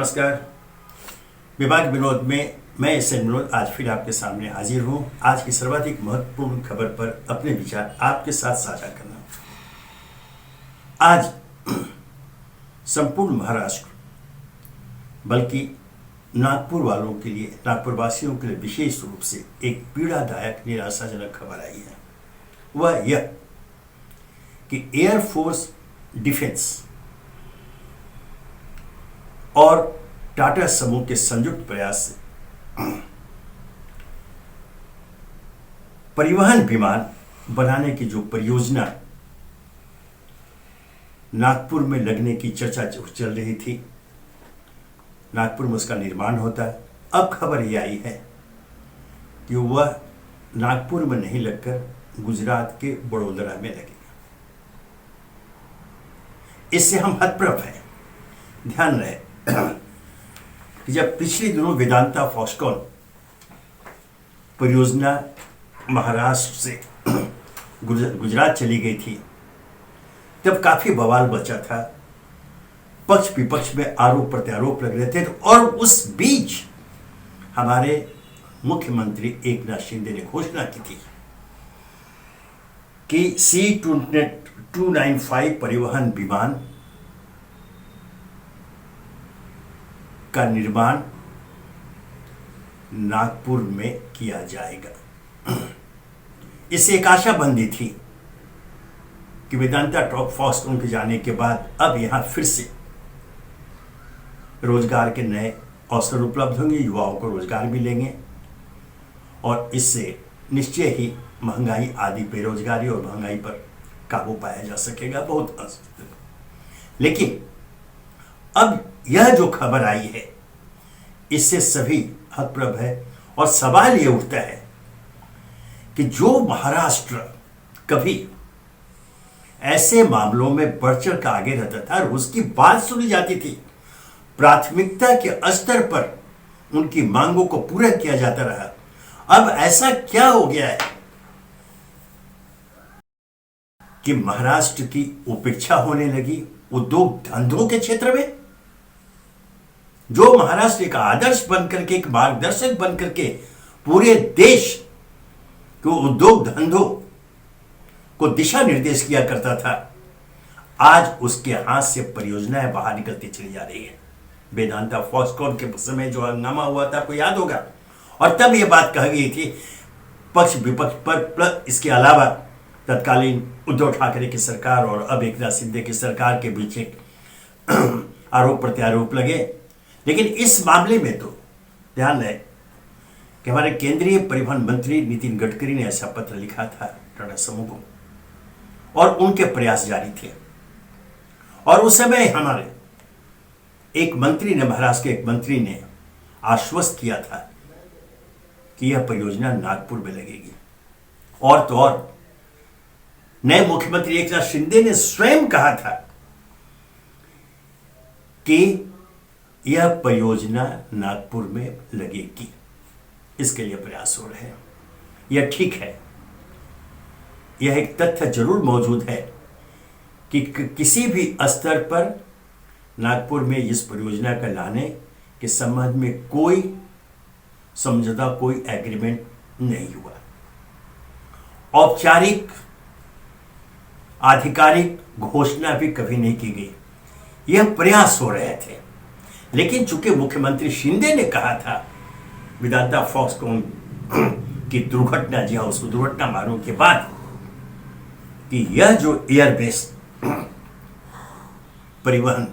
नमस्कार। विभाग विनोद में मैं एसएन विनोद आज फिर आपके सामने हाजिर हूँ। आज की सर्वाधिक महत्वपूर्ण खबर पर अपने विचार आपके साथ साझा करना। आज संपूर्ण महाराष्ट्र बल्कि नागपुर वालों के लिए, नागपुर वासियों के लिए विशेष रूप से एक पीड़ादायक निराशाजनक खबर आई है। वह यह कि एयरफोर्स डिफेंस और टाटा समूह के संयुक्त प्रयास से परिवहन विमान बनाने की जो परियोजना नागपुर में लगने की चर्चा चल रही थी, नागपुर में उसका निर्माण होता है। अब खबर यह आई है कि वह नागपुर में नहीं लगकर गुजरात के बड़ोदरा में लगेगा। इससे हम हतप्रभ हैं। ध्यान रहे कि जब पिछले दिनों वेदांता फॉक्सकॉन परियोजना महाराष्ट्र से गुजरात चली गई थी, तब काफी बवाल बचा था। पक्ष विपक्ष में आरोप प्रत्यारोप लग रहे थे और उस बीच हमारे मुख्यमंत्री एकनाथ शिंदे ने घोषणा की थी कि C-295 परिवहन विमान का निर्माण नागपुर में किया जाएगा। इससे एक आशा बंधी थी कि वेदांता फॉक्सकॉन के जाने के बाद अब यहां फिर से रोजगार के नए अवसर उपलब्ध होंगे, युवाओं को रोजगार मिलेंगे और इससे निश्चय ही महंगाई आदि, बेरोजगारी और महंगाई पर काबू पाया जा सकेगा। बहुत लेकिन अब यह जो खबर आई है, इससे सभी हतप्रभ है और सवाल यह उठता है कि जो महाराष्ट्र कभी ऐसे मामलों में बढ़ चढ़ कर आगे रहता था और उसकी बात सुनी जाती थी, प्राथमिकता के स्तर पर उनकी मांगों को पूरा किया जाता रहा, अब ऐसा क्या हो गया है कि महाराष्ट्र की उपेक्षा होने लगी उद्योग धंधों के क्षेत्र में? जो महाराष्ट्र एक आदर्श बनकर के, एक मार्गदर्शक बनकर के पूरे देश को उद्योग धंधों को दिशा निर्देश किया करता था, आज उसके हाथ से परियोजनाएं बाहर निकलती चली जा रही है। वेदांता फॉक्सकॉन के समय जो हंगामा हुआ था आपको याद होगा, और तब यह बात कही गई थी पक्ष विपक्ष पर, प्लस इसके अलावा तत्कालीन उद्धव ठाकरे की सरकार और अब एकनाथ शिंदे की सरकार के बीच एक आरोप प्रत्यारोप लगे। लेकिन इस मामले में तो ध्यान रहे कि हमारे केंद्रीय परिवहन मंत्री नितिन गडकरी ने ऐसा पत्र लिखा था टाटा समूह को, और उनके प्रयास जारी थे। और उस समय हमारे एक मंत्री ने, महाराष्ट्र के एक मंत्री ने आश्वस्त किया था कि यह परियोजना नागपुर में लगेगी। और तो और नए मुख्यमंत्री एकनाथ शिंदे ने स्वयं कहा था कि यह परियोजना नागपुर में लगेगी। इसके लिए प्रयास हो रहे हैं। यह ठीक है। यह एक तथ्य जरूर मौजूद है कि किसी भी स्तर पर नागपुर में इस परियोजना का लाने के संबंध में कोई समझौता, कोई एग्रीमेंट नहीं हुआ। औपचारिक आधिकारिक घोषणा भी कभी नहीं की गई। यह प्रयास हो रहे थे। लेकिन चूंकि मुख्यमंत्री शिंदे ने कहा था वेदांता फॉक्सकॉन की दुर्घटना, जी हां, उसको दुर्घटना मानने के बाद, कि यह जो एयरबेस परिवहन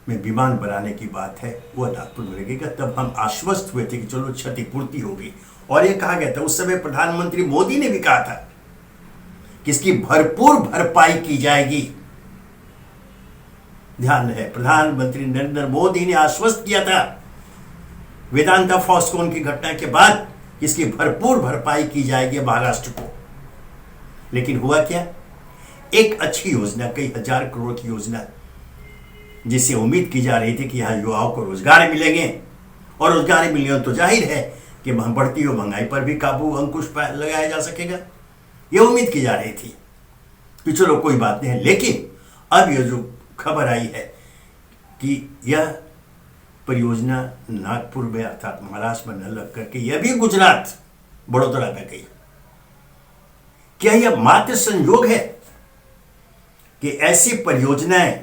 में विमान बनाने की बात है वह नागपुर में लगेगा, तब हम आश्वस्त हुए थे कि चलो क्षतिपूर्ति होगी। और यह कहा गया था, उस समय प्रधानमंत्री मोदी ने भी कहा था कि इसकी भरपूर भरपाई की जाएगी। ध्यान है, प्रधानमंत्री नरेंद्र मोदी ने आश्वस्त किया था वेदांता फॉक्सकॉन की घटना के बाद इसकी भरपूर भरपाई की जाएगी महाराष्ट्र को। लेकिन हुआ क्या? एक अच्छी योजना, कई हजार करोड़ की योजना, जिससे उम्मीद की जा रही थी कि यहां युवाओं को रोजगार मिलेंगे, और रोजगार मिलेंगे तो जाहिर है कि बढ़ती हुई महंगाई पर भी काबू, अंकुश लगाया जा सकेगा। यह उम्मीद की जा रही थी कि चलो कोई बात नहीं है। लेकिन अब यह जो खबर आई है कि यह परियोजना नागपुर में अर्थात महाराष्ट्र में न लग करके यह भी गुजरात बड़ोदरा में गई। क्या यह मात्र संयोग है कि ऐसी परियोजनाएं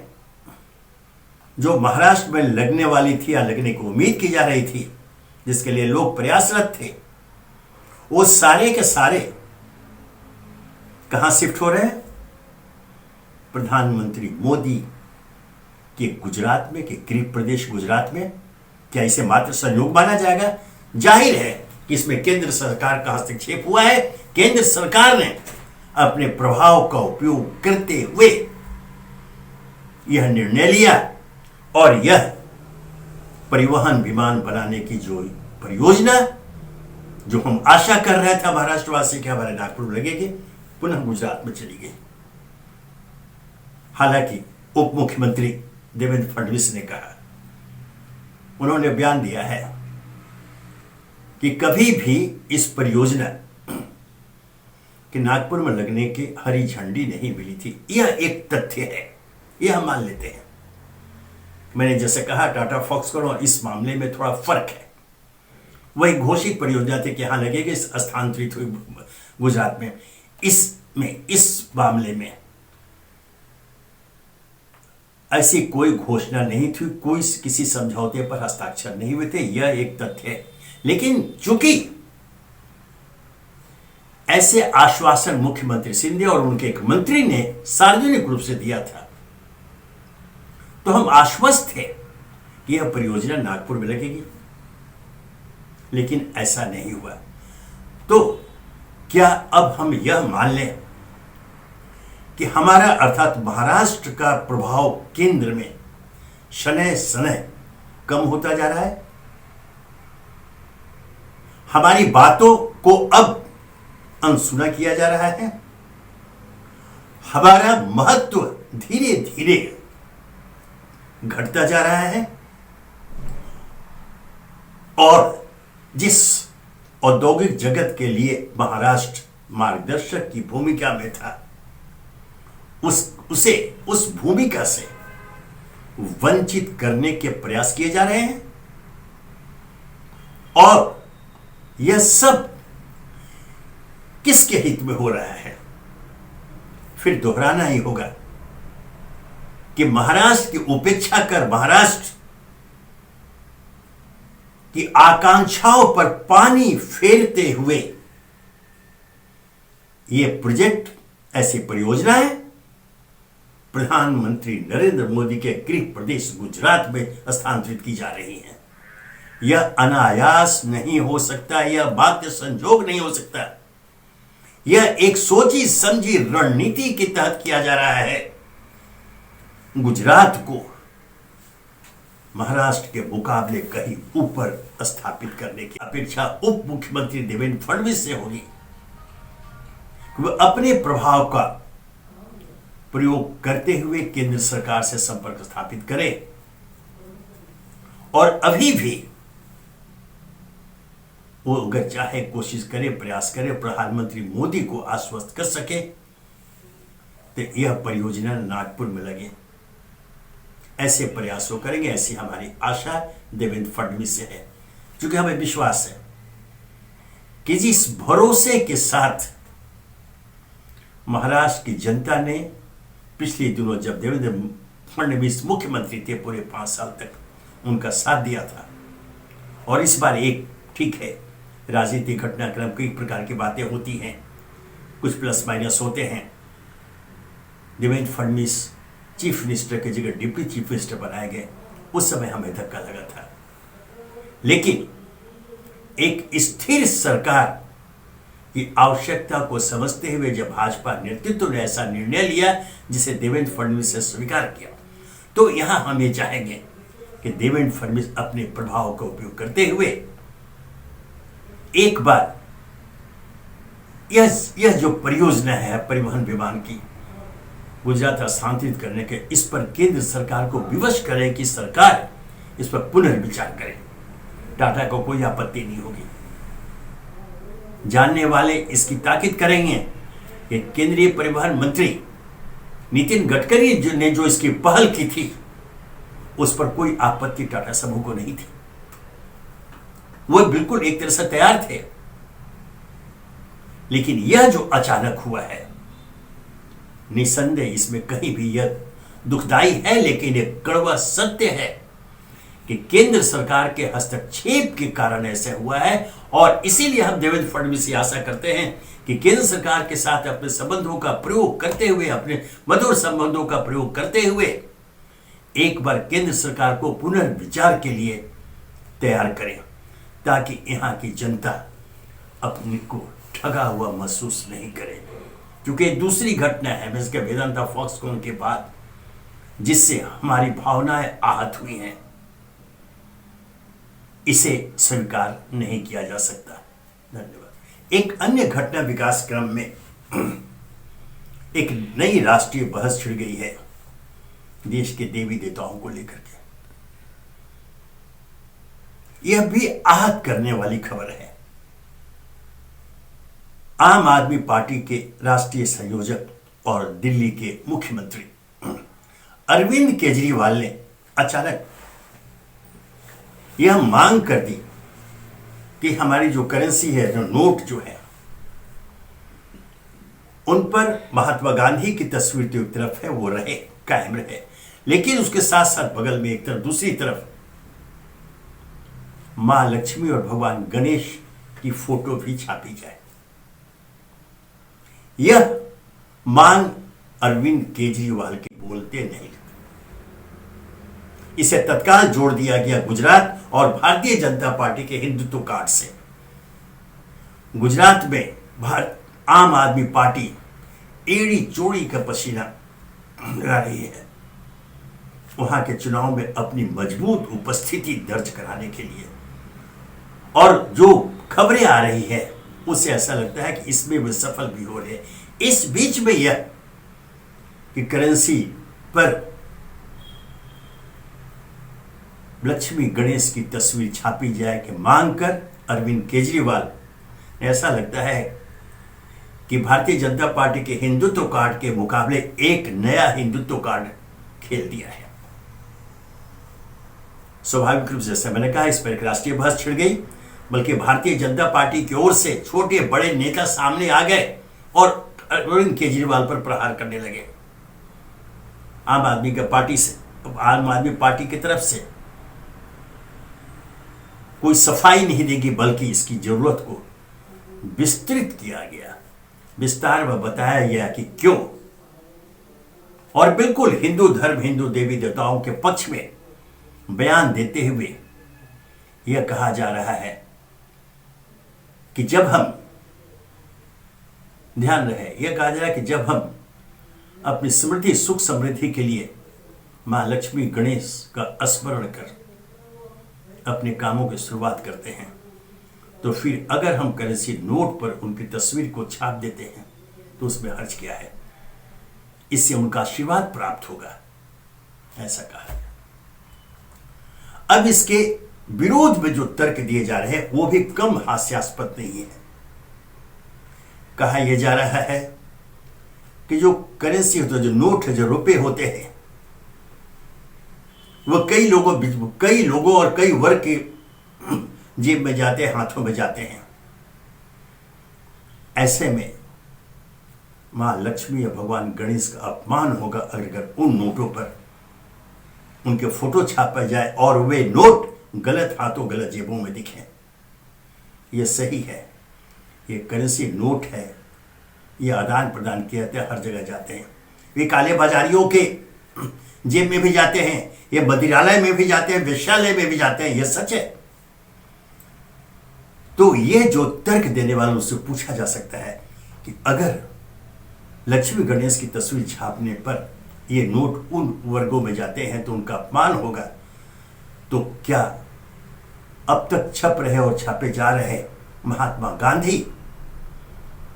जो महाराष्ट्र में लगने वाली थी या लगने की उम्मीद की जा रही थी, जिसके लिए लोग प्रयासरत थे, वो सारे के सारे कहां शिफ्ट हो रहे हैं? प्रधानमंत्री मोदी के गुजरात में, के गृह प्रदेश गुजरात में। क्या इसे मात्र संयोग माना जाएगा? जाहिर है कि इसमें केंद्र सरकार का हस्तक्षेप हुआ है। केंद्र सरकार ने अपने प्रभाव का उपयोग करते हुए यह निर्णय लिया और यह परिवहन विमान बनाने की जो परियोजना, जो हम आशा कर रहे थे महाराष्ट्रवासी के हमारे नागपुर में लगेगी, पुनः गुजरात में चली गई। हालांकि उप मुख्यमंत्री देवेंद्र फडणवीस ने कहा, उन्होंने बयान दिया है कि कभी भी इस परियोजना के नागपुर में लगने की हरी झंडी नहीं मिली थी। यह एक तथ्य है, यह हम मान लेते हैं। मैंने जैसे कहा, टाटा फॉक्सकॉन और इस मामले में थोड़ा फर्क है। वही घोषित परियोजना थी कि यहां लगेगी, स्थानांतरित हुई गुजरात में। इस मामले में ऐसी कोई घोषणा नहीं थी, कोई किसी समझौते पर हस्ताक्षर नहीं हुए थे, यह एक तथ्य है। लेकिन चूंकि ऐसे आश्वासन मुख्यमंत्री शिंदे और उनके एक मंत्री ने सार्वजनिक रूप से दिया था, तो हम आश्वस्त थे कि यह परियोजना नागपुर में लगेगी। लेकिन ऐसा नहीं हुआ। तो क्या अब हम यह मान लें कि हमारा अर्थात महाराष्ट्र का प्रभाव केंद्र में शनय शनय कम होता जा रहा है? हमारी बातों को अब अनसुना किया जा रहा है? हमारा महत्व धीरे धीरे घटता जा रहा है? और जिस औद्योगिक जगत के लिए महाराष्ट्र मार्गदर्शक की भूमिका में था, उस भूमिका से वंचित करने के प्रयास किए जा रहे हैं। और यह सब किसके हित में हो रहा है? फिर दोहराना ही होगा कि महाराष्ट्र की उपेक्षा कर महाराष्ट्र की आकांक्षाओं पर पानी फेरते हुए यह प्रोजेक्ट, ऐसी परियोजनाएं प्रधानमंत्री नरेंद्र मोदी के गृह प्रदेश गुजरात में स्थानांतरित की जा रही हैं। यह अनायास नहीं हो सकता, यह बाध्य संजोग नहीं हो सकता। यह एक सोची समझी रणनीति के तहत किया जा रहा है। गुजरात को महाराष्ट्र के मुकाबले कहीं ऊपर स्थापित करने की अपेक्षा उप मुख्यमंत्री देवेंद्र फडणवीस से होगी। वह अपने प्रभाव का प्रयोग करते हुए केंद्र सरकार से संपर्क स्थापित करे और अभी भी वो अगर चाहे कोशिश करे, प्रयास करे, प्रधानमंत्री मोदी को आश्वस्त कर सके तो यह परियोजना नागपुर में लगे। ऐसे प्रयासों करेंगे, ऐसी हमारी आशा देवेंद्र फडणवीस से है। क्योंकि हमें विश्वास है कि जिस भरोसे के साथ महाराष्ट्र की जनता ने पिछले दिनों, जब देवेंद्र फडणवीस मुख्यमंत्री थे, पूरे 5 साल तक उनका साथ दिया था, और इस बार एक ठीक है, राजनीतिक घटनाक्रम कई प्रकार की बातें होती हैं, कुछ प्लस माइनस होते हैं। देवेंद्र फडणवीस चीफ मिनिस्टर की जगह डिप्टी चीफ मिनिस्टर बनाए गए, उस समय हमें धक्का लगा था। लेकिन एक स्थिर सरकार की आवश्यकता को समझते हुए जब भाजपा नेतृत्व ने ऐसा निर्णय लिया जिसे देवेंद्र फडणवीस ने स्वीकार किया, तो यहां हम ये चाहेंगे कि देवेंद्र फडणवीस अपने प्रभाव का उपयोग करते हुए एक बार यह जो परियोजना है परिवहन विमान की गुजरात स्थानांतरित करने के, इस पर केंद्र सरकार को विवश करें कि सरकार इस पर पुनर्विचार करे। टाटा को कोई आपत्ति नहीं होगी। जानने वाले इसकी ताकीद करेंगे कि केंद्रीय परिवहन मंत्री नितिन गडकरी ने जो इसकी पहल की थी, उस पर कोई आपत्ति टाटा समूह को नहीं थी। वो बिल्कुल एक तरह से तैयार थे। लेकिन यह जो अचानक हुआ है, निसंदेह इसमें कहीं भी यह दुखदाई है, लेकिन एक कड़वा सत्य है कि केंद्र सरकार के हस्तक्षेप के कारण ऐसा हुआ है। और इसीलिए हम देवेंद्र फडणवीस से आशा करते हैं कि केंद्र सरकार के साथ अपने संबंधों का प्रयोग करते हुए, अपने मधुर संबंधों का प्रयोग करते हुए एक बार केंद्र सरकार को पुनर्विचार के लिए तैयार करें, ताकि यहां की जनता अपने को ठगा हुआ महसूस नहीं करे। क्योंकि दूसरी घटना है मिस्टर वेदांता फॉक्सकॉन के बाद, जिससे हमारी भावनाएं आहत हुई हैं। इसे स्वीकार नहीं किया जा सकता। धन्यवाद। एक अन्य घटना विकास क्रम में एक नई राष्ट्रीय बहस छिड़ गई है देश के देवी देवताओं को लेकर के। यह भी आहत करने वाली खबर है। आम आदमी पार्टी के राष्ट्रीय संयोजक और दिल्ली के मुख्यमंत्री अरविंद केजरीवाल ने अचानक यह मांग कर दी कि हमारी जो करेंसी है, जो नोट जो है, उन पर महात्मा गांधी की तस्वीर तो एक तरफ है, वो रहे, कायम रहे, लेकिन उसके साथ साथ बगल में एक तरफ, दूसरी तरफ मां लक्ष्मी और भगवान गणेश की फोटो भी छापी जाए। यह मांग अरविंद केजरीवाल के बोलते नहीं। इसे तत्काल जोड़ दिया गया गुजरात और भारतीय जनता पार्टी के हिंदुत्व कार्ड से। गुजरात में आम आदमी पार्टी एड़ी चोड़ी का पसीना ला रही है वहां के चुनाव में अपनी मजबूत उपस्थिति दर्ज कराने के लिए। और जो खबरें आ रही है उससे ऐसा लगता है कि इसमें वे सफल भी हो रहे हैं। इस बीच में यह कि करेंसी पर लक्ष्मी गणेश की तस्वीर छापी जाए कि मांग कर अरविंद केजरीवाल, ऐसा लगता है कि भारतीय जनता पार्टी के हिंदुत्व कार्ड के मुकाबले एक नया हिंदुत्व कार्ड खेल दिया है। स्वाभाविक रूप से जैसे मैंने कहा, इस पर एक राष्ट्रीय बहस छिड़ गई, बल्कि भारतीय जनता पार्टी की ओर से छोटे बड़े नेता सामने आ गए और अरविंद केजरीवाल पर प्रहार करने लगे। आम आदमी पार्टी की तरफ से कोई सफाई नहीं देगी, बल्कि इसकी जरूरत को विस्तृत किया गया, विस्तार में बताया गया कि क्यों। और बिल्कुल हिंदू धर्म, हिंदू देवी देवताओं के पक्ष में बयान देते हुए यह कहा जा रहा है कि जब हम, ध्यान रहे, यह कहा जा रहा है कि जब हम अपनी समृद्धि, सुख समृद्धि के लिए मां लक्ष्मी गणेश का स्मरण कर अपने कामों की शुरुआत करते हैं, तो फिर अगर हम करेंसी नोट पर उनकी तस्वीर को छाप देते हैं तो उसमें हर्ज क्या है, इससे उनका आशीर्वाद प्राप्त होगा, ऐसा कहा है। अब इसके विरोध में जो तर्क दिए जा रहे हैं वो भी कम हास्यास्पद नहीं है। कहा यह जा रहा है कि जो करेंसी होता है, जो नोट है, जो रुपए होते हैं, वह कई लोगों और कई वर्ग के जेब में जाते हैं, हाथों में जाते हैं। ऐसे में मां लक्ष्मी या भगवान गणेश का अपमान होगा अगर उन नोटों पर उनके फोटो छापा जाए और वे नोट गलत हाथों, गलत जेबों में दिखें। यह सही है, ये करेंसी नोट है, ये आदान प्रदान किए जाते हैं, हर जगह जाते हैं। वे काले बाजारियों के जेब में भी जाते हैं, ये बदिरालय में भी जाते हैं, वेश्यालय में भी जाते हैं, यह सच है। तो यह जो तर्क देने वालों से पूछा जा सकता है कि अगर लक्ष्मी गणेश की तस्वीर छापने पर ये नोट उन वर्गों में जाते हैं तो उनका अपमान होगा, तो क्या अब तक छप रहे और छापे जा रहे महात्मा गांधी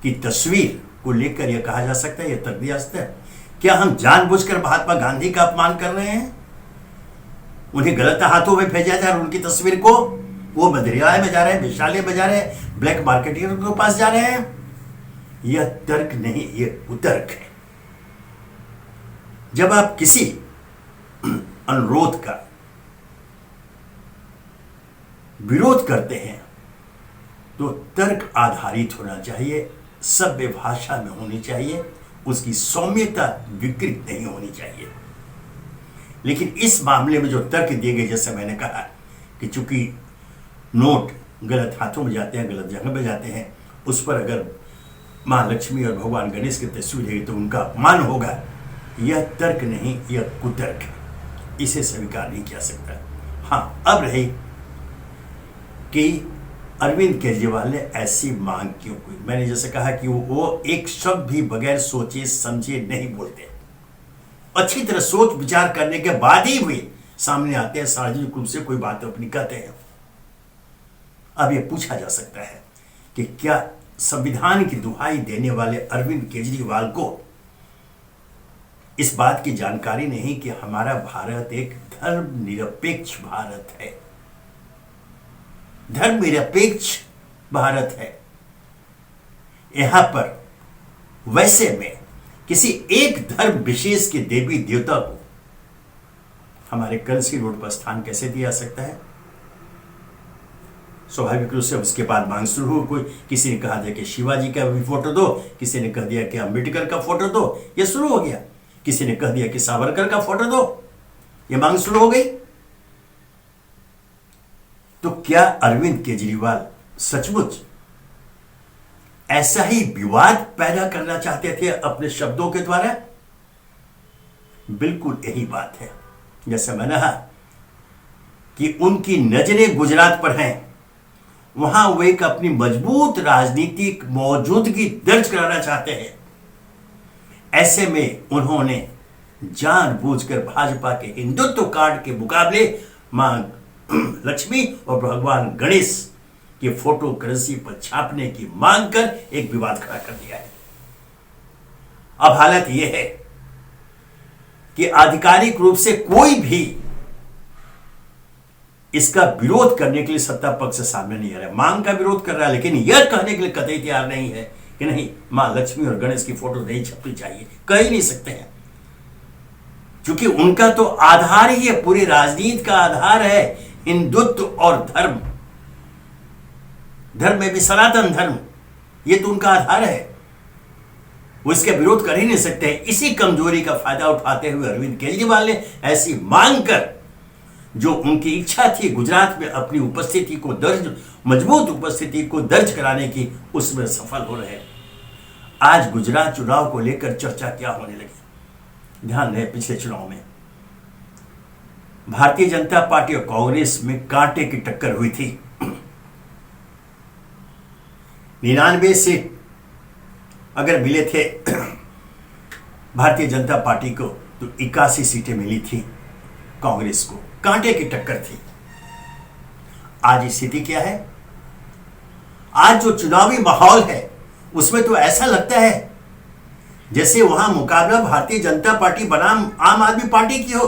की तस्वीर को लेकर यह कहा जा सकता है, यह तर्क दिया जा सकता है, क्या हम जानबूझकर महात्मा गांधी का अपमान कर रहे हैं? उन्हें गलत हाथों में भेजा जा रहा है, उनकी तस्वीर को, वो मदिरालय में जा रहे हैं, विशालय में जा रहे हैं, ब्लैक मार्केटिंग के पास जा रहे हैं। यह तर्क नहीं, यह कुतर्क है। जब आप किसी अनुरोध का विरोध करते हैं तो तर्क आधारित होना चाहिए, सभ्य भाषा में होनी चाहिए, उसकी सौम्यता विकृत नहीं होनी चाहिए। लेकिन इस मामले में जो तर्क दिए गए, जैसे मैंने कहा कि चूंकि नोट गलत हाथों में जाते हैं, गलत जगह में जाते हैं, उस पर अगर मां लक्ष्मी और भगवान गणेश की तस्वीर है तो उनका अपमान होगा, यह तर्क नहीं, यह कुतर्क है, इसे स्वीकार नहीं किया सकता। हाँ, अब रही कि अरविंद केजरीवाल ने ऐसी मांग क्यों की। मैंने जैसे कहा कि वो एक शब्द भी बगैर सोचे समझे नहीं बोलते, अच्छी तरह सोच विचार करने के बाद ही वे सामने आते हैं, सार्वजनिक रूप से कोई बात अपनी कहते हैं। अब यह पूछा जा सकता है कि क्या संविधान की दुहाई देने वाले अरविंद केजरीवाल को इस बात की जानकारी नहीं कि हमारा भारत एक धर्मनिरपेक्ष भारत है, धर्मनिरपेक्ष भारत है। यहां पर वैसे में किसी एक धर्म विशेष के देवी देवता को हमारे कलसी रोड पर स्थान कैसे दिया सकता है? स्वाभाविक रूप से उसके बाद मांग शुरू हो, कोई किसी ने कहा दिया कि शिवाजी का भी फोटो दो, किसी ने कह दिया कि अंबेडकर का फोटो दो, ये शुरू हो गया। किसी ने कह दिया कि सावरकर का फोटो दो, ये मांग शुरू हो गई। तो क्या अरविंद केजरीवाल सचमुच ऐसा ही विवाद पैदा करना चाहते थे अपने शब्दों के द्वारा? बिल्कुल यही बात है। जैसे मैंने कहा कि उनकी नजरें गुजरात पर हैं, वहां वे एक अपनी मजबूत राजनीतिक मौजूदगी दर्ज कराना चाहते हैं। ऐसे में उन्होंने जानबूझकर भाजपा के हिंदुत्व कार्ड के मुकाबले मां लक्ष्मी और भगवान गणेश के फोटो करेंसी पर छापने की मांग कर एक विवाद खड़ा कर दिया है। अब हालत यह है कि आधिकारिक रूप से कोई भी इसका विरोध करने के लिए सत्ता पक्ष से सामने नहीं आ रहा है, मांग का विरोध कर रहा है, लेकिन यह कहने के लिए कतई तैयार नहीं है कि नहीं, मां लक्ष्मी और गणेश की फोटो नहीं छपनी चाहिए। कह ही नहीं सकते हैं, क्योंकि उनका तो आधार ही है, पूरी राजनीति का आधार है हिंदुत्व और धर्म। धर्म में भी सनातन धर्म, ये तो उनका आधार है, वो इसका विरोध कर ही नहीं सकते। इसी कमजोरी का फायदा उठाते हुए अरविंद केजरीवाल ने ऐसी मांग कर, जो उनकी इच्छा थी गुजरात में अपनी उपस्थिति को दर्ज, मजबूत उपस्थिति को दर्ज कराने की, उसमें सफल हो रहे। आज गुजरात चुनाव को लेकर चर्चा क्या होने लगी? ध्यान रहे, पिछले चुनाव में भारतीय जनता पार्टी और कांग्रेस में कांटे की टक्कर हुई थी। 99 सीट अगर मिले थे भारतीय जनता पार्टी को, तो 81 सीटें मिली थी कांग्रेस को, कांटे की टक्कर थी। आज स्थिति क्या है? आज जो चुनावी माहौल है उसमें तो ऐसा लगता है जैसे वहां मुकाबला भारतीय जनता पार्टी बनाम आम आदमी पार्टी की हो,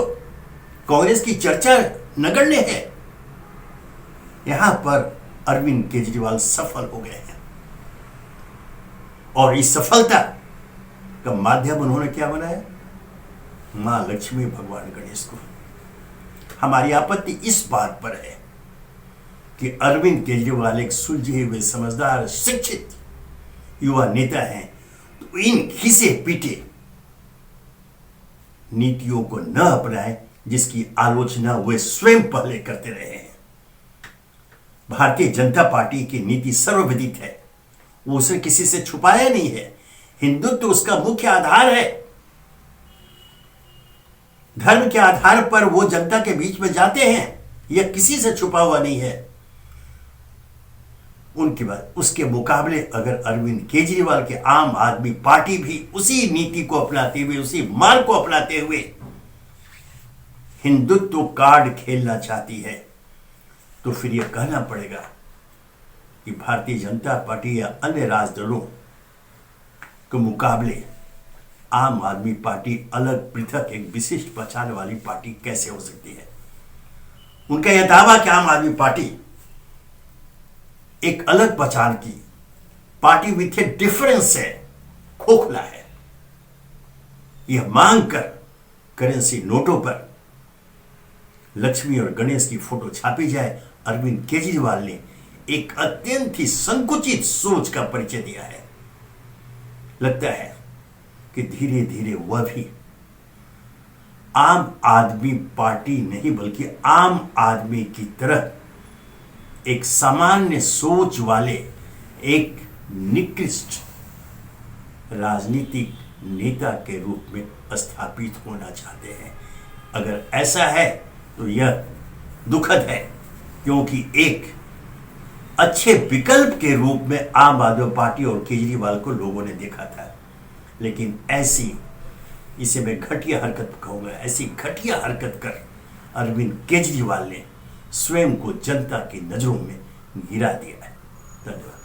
कांग्रेस की चर्चा नगण्य है। यहां पर अरविंद केजरीवाल सफल हो गए हैं, और इस सफलता का माध्यम उन्होंने क्या बनाया? मां लक्ष्मी भगवान गणेश को। हमारी आपत्ति इस बात पर है कि अरविंद केजरीवाल एक सुलझे हुए, समझदार, शिक्षित युवा नेता हैं, तो इन घिसे पीटे नीतियों को न अपनाएं जिसकी आलोचना वे स्वयं पहले करते रहे हैं। भारतीय जनता पार्टी की नीति सर्वविदित है, वो उसे किसी से छुपाया नहीं है। हिंदुत्व उसका मुख्य आधार है, धर्म के आधार पर वो जनता के बीच में जाते हैं, यह किसी से छुपा हुआ नहीं है। उनके बाद उसके मुकाबले अगर अरविंद केजरीवाल के आम आदमी पार्टी भी उसी नीति को अपनाते हुए, उसी मार्ग को अपनाते हुए हिंदुत्व कार्ड खेलना चाहती है, तो फिर यह कहना पड़ेगा कि भारतीय जनता पार्टी या अन्य राजदलों के मुकाबले आम आदमी पार्टी अलग, पृथक, एक विशिष्ट पहचान वाली पार्टी कैसे हो सकती है। उनका यह दावा कि आम आदमी पार्टी एक अलग पहचान की पार्टी विथ ए डिफरेंस है, खोखला है। यह मांग कर करेंसी नोटों पर लक्ष्मी और गणेश की फोटो छापी जाए, अरविंद केजरीवाल ने एक अत्यंत ही संकुचित सोच का परिचय दिया है। लगता है कि धीरे धीरे वह भी आम आदमी पार्टी नहीं बल्कि आम आदमी की तरह एक सामान्य सोच वाले एक निकृष्ट राजनीतिक नेता के रूप में स्थापित होना चाहते हैं। अगर ऐसा है तो यह दुखद है, क्योंकि एक अच्छे विकल्प के रूप में आम आदमी पार्टी और केजरीवाल को लोगों ने देखा था, लेकिन ऐसी, इसे मैं घटिया हरकत कहूंगा, ऐसी घटिया हरकत कर अरविंद केजरीवाल ने स्वयं को जनता की नजरों में गिरा दिया है। धन्यवाद।